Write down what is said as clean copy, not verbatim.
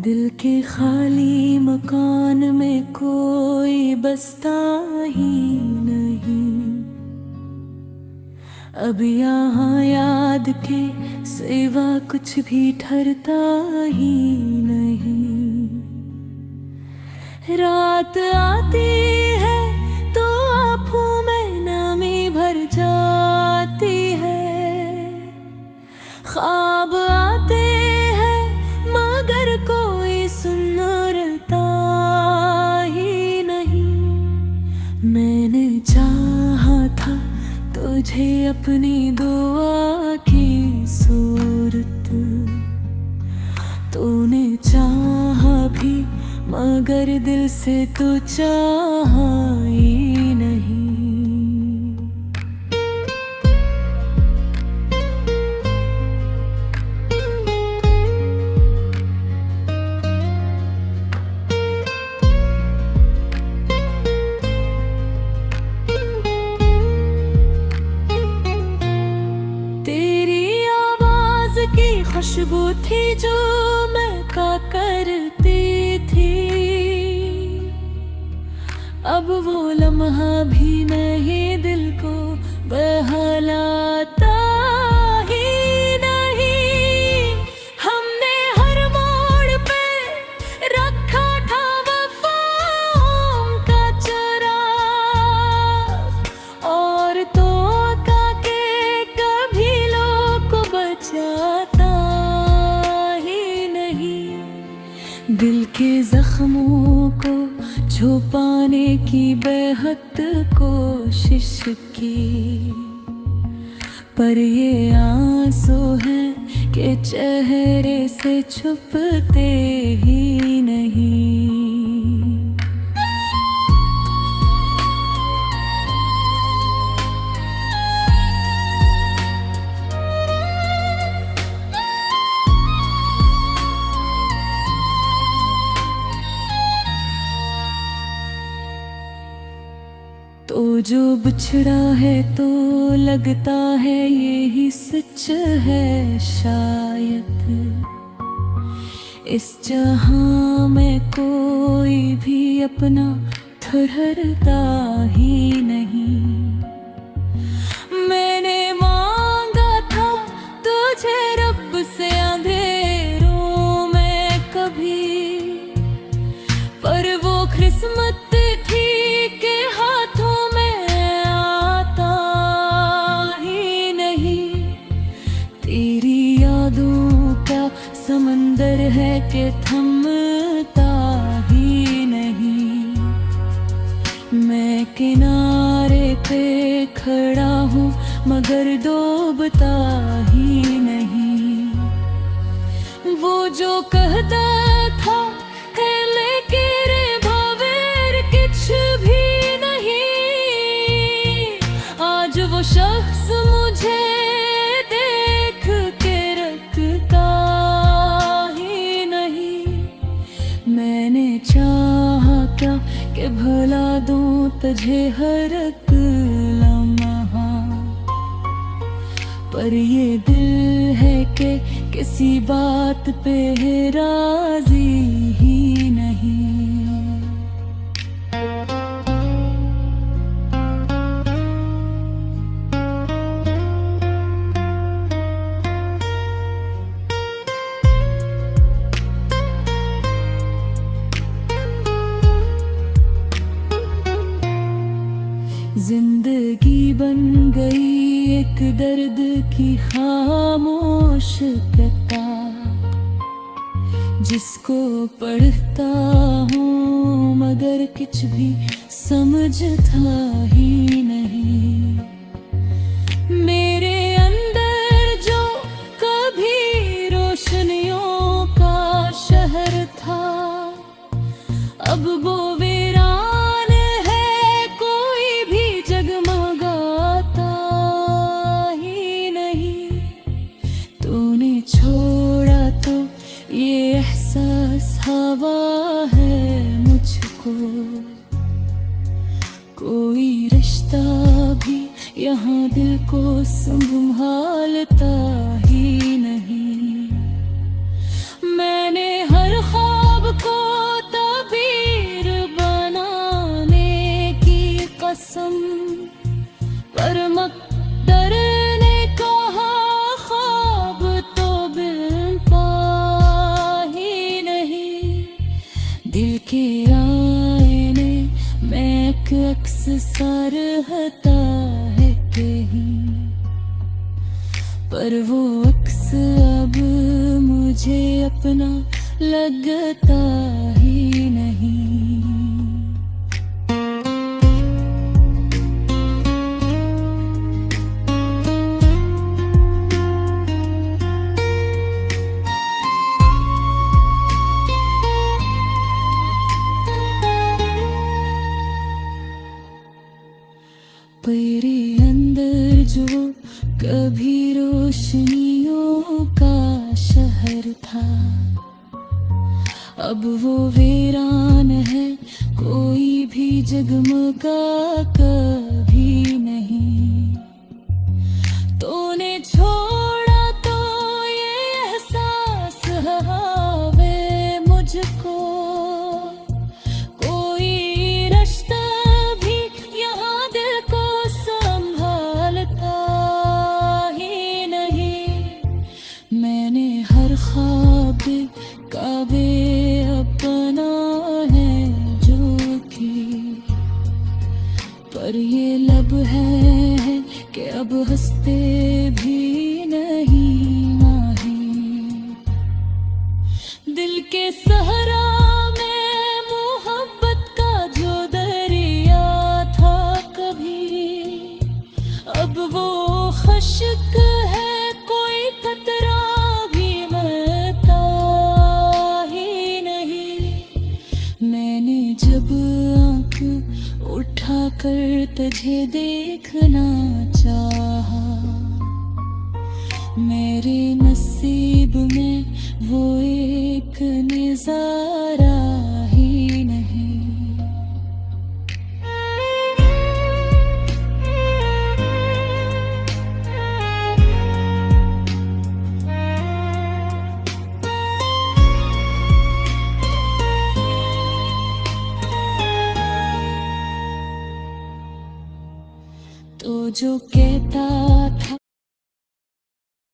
दिल के खाली मकान में कोई बसता ही नहीं। अब यहाँ याद के सिवा कुछ भी ठहरता ही नहीं। रात आती है तो आँखों में नमी भर जाती है। ख्वाब आते हैं मगर कोई सुनता ही नहीं। मैंने चाहा था तुझे अपनी दुआ की सूरत, तूने चाहा भी मगर दिल से तो चाहा ही नहीं। खुशबू थी जो महका करती थी, अब वो लम्हा भी नहीं दिल को बहलाता ही नहीं। हमने हर मोड़ पे रखा था वफाओं का चराग, और तो के कभी लोग को बचाता दिल के जख्मों को छुपाने की बेहद कोशिश की, पर ये आंसू हैं कि चेहरे से छुपते ही नहीं। तो जो बिछड़ा है तो लगता है यही सच है शायद। इस जहां में कोई भी अपना ठहरता ही नहीं। मैंने मांगा था तुझे रब से अंधेरों में कभी, पर वो किस्मत थी के हाथों समंदर है कि थमता ही नहीं। मैं किनारे पे खड़ा हूँ मगर डूबता ही नहीं। वो जो कहता था है लेके रे भावेर किछ भी नहीं, आज वो शख्स मुझे कि भुला दूं तुझे हर एक लम्हा, पर ये दिल है कि किसी बात पे राजी ही नहीं। जिंदगी बन गई एक दर्द की खामोश किताब, जिसको पढ़ता हूँ मगर कुछ भी समझता ही नहीं। मेरे अंदर जो कभी रोशनियों का शहर था, अब वो छोड़ा तो दिल को संभालता ही नहीं। मैंने हर ख्वाब को ताबीर बनाने की कसम, पर मकदर ने कहा ख्वाब तो बिन पा ही नहीं। दिल के आईने में एक अक्स सा रहता है कहीं, पर वो अक्स अब मुझे अपना लगता ही नहीं। तेरे अंदर जो कभी रोशनियों का शहर था, अब वो वीरान है, कोई भी जगमगा कभी नहीं। तूने छोड़ा तो ये एहसास हवे मुझको, कोई रिश्ता भी यहाँ दिल को संभालता ही नहीं। मैंने हर ख्वाब काबे अपना है जो कि, पर ये लब है कि अब हंसते भी नहीं माही। दिल के सहरा में मोहब्बत का जो दरिया था कभी, अब वो खश्क है, कोई कतरा भी बहता ही नहीं। मैंने जब आँख उठाकर तुझे देखना चाहा, मेरे नसीब में वो एक नजारा ही नहीं। तो जो कहता